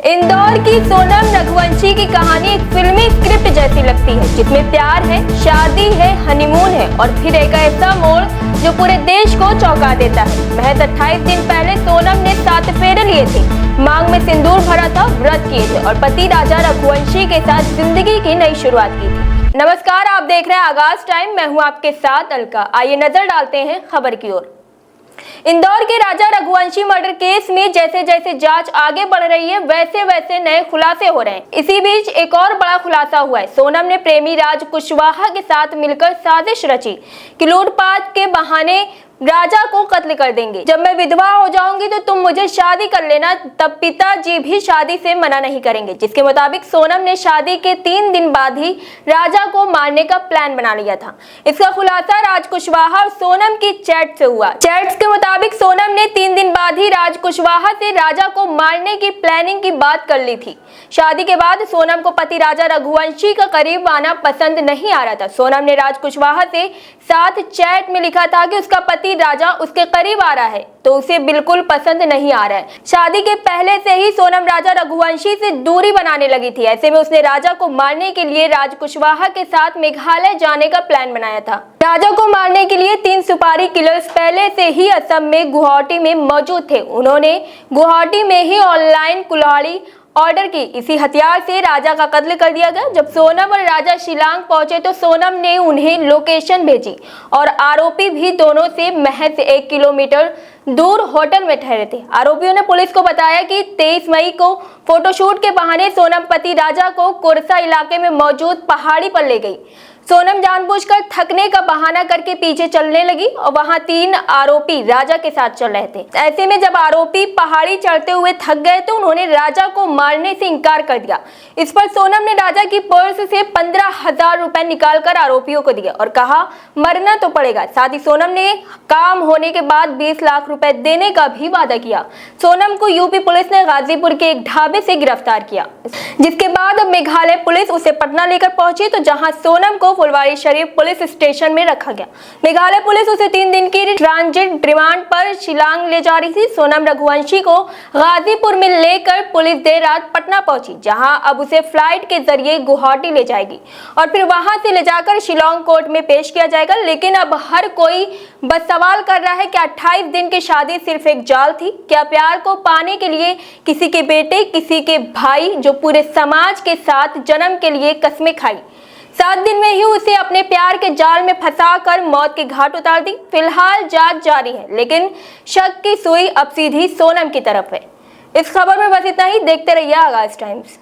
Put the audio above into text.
इंदौर की सोनम रघुवंशी की कहानी एक फिल्मी स्क्रिप्ट जैसी लगती है, जिसमें प्यार है, शादी है, हनीमून है और फिर एक ऐसा मोड़ जो पूरे देश को चौंका देता है। महज 28 दिन पहले सोनम ने 7 फेरे लिए थे, मांग में सिंदूर भरा था, व्रत किए थे और पति राजा रघुवंशी के साथ जिंदगी की नई शुरुआत की थी। नमस्कार, आप देख रहे हैं आगाज टाइम। मैं हूं आपके साथ अलका। आइए नजर डालते हैं खबर की ओर। इंदौर के राजा रघुवंशी मर्डर केस में जैसे जैसे जांच आगे बढ़ रही है, वैसे वैसे नए खुलासे हो रहे हैं। इसी बीच एक और बड़ा खुलासा हुआ है। सोनम ने प्रेमी राज कुशवाहा के साथ मिलकर साजिश रची कि लूटपाट के बहाने राजा को कत्ल कर देंगे। जब मैं विधवा हो जाऊंगी तो तुम मुझे शादी कर लेना। तब पिताजी भी शादी से मना नहीं करेंगे, जिसके मुताबिक सोनम ने शादी के 3 दिन बाद ही राजा को मारने का प्लान बना लिया था। इसका खुलासा राज कुशवाहा और सोनम की चैट से हुआ। चैट्स के मुताबिक सोनम ने 3 दिन बाद ही राज कुशवाहा से राजा को मारने की प्लानिंग की बात कर ली थी। शादी के बाद सोनम को पति राजा रघुवंशी का करीब आना पसंद नहीं आ रहा था। सोनम ने राज कुशवाहा से साथ चैट में लिखा था कि उसका पति राजा उसके करीब आ रहा है तो उसे बिल्कुल पसंद नहीं आ रहा है। शादी के पहले से ही सोनम राजा रघुवंशी से दूरी बनाने लगी थी। ऐसे में उसने राजा को मारने के लिए राज कुशवाहा के साथ मेघालय जाने का प्लान बनाया था। राजा को मारने के लिए 3 सुपारी किलर्स पहले से ही असम में गुवाहाटी में मौजूद थे। उन्होंने गुवाहाटी में ही ऑनलाइन कुल्हाड़ी ऑर्डर की। इसी हथियार से राजा का कत्ल कर दिया गया। जब सोनम और राजा शिलांग पहुंचे तो सोनम ने उन्हें लोकेशन भेजी और आरोपी भी दोनों से महज 1 किलोमीटर दूर होटल में ठहरे थे। आरोपियों ने पुलिस को बताया कि 23 मई को फोटोशूट के बहाने सोनम पति राजा को कोरसा इलाके में मौजूद पहाड़ी पर ले गई। सोनम जानबूझकर थकने का बहाना करके पीछे चलने लगी और वहां 3 आरोपी राजा के साथ चल रहे थे। ऐसे में जब आरोपी पहाड़ी चढ़ते हुए थक गए तो उन्होंने राजा को मारने से इनकार कर दिया। इस पर सोनम ने राजा की पर्स से 15,000 रुपए निकालकर आरोपियों को दिया और कहा मरना तो पड़ेगा। साथ ही सोनम ने काम होने के बाद 20 लाख रुपए देने का भी वादा किया। सोनम को यूपी पुलिस ने गाजीपुर के एक ढाबे से गिरफ्तार किया, जिसके बाद अब मेघालय पुलिस उसे पटना लेकर पहुंची तो जहां सोनम को फुलवारी शरीफ पुलिस स्टेशन में रखा गया। मेघालय पुलिस उसे 3 दिन की ट्रांजिट रिमांड पर शिलांग ले जा रही थी। सोनम रघुवंशी को गाजीपुर में लेकर पुलिस देर रात पटना पहुंची, जहां अब उसे फ्लाइट के जरिए गुवाहाटी ले जाएगी और फिर वहां से ले जाकर शिलांग कोर्ट में पेश किया जाएगा। लेकिन अब हर कोई बस सवाल कर रहा है कि 28 दिन की शादी सिर्फ एक जाल थी। क्या प्यार को पाने के लिए किसी के बेटे, किसी के भाई, जो पूरे समाज के साथ जन्म के लिए कस्में खाई, 7 दिन में ही उसे अपने प्यार के जाल में फंसाकर मौत के घाट उतार दी। फिलहाल जांच जारी है, लेकिन शक की सुई अब सीधी सोनम की तरफ है। इस खबर में बस इतना ही। देखते रहिए आगाज टाइम्स।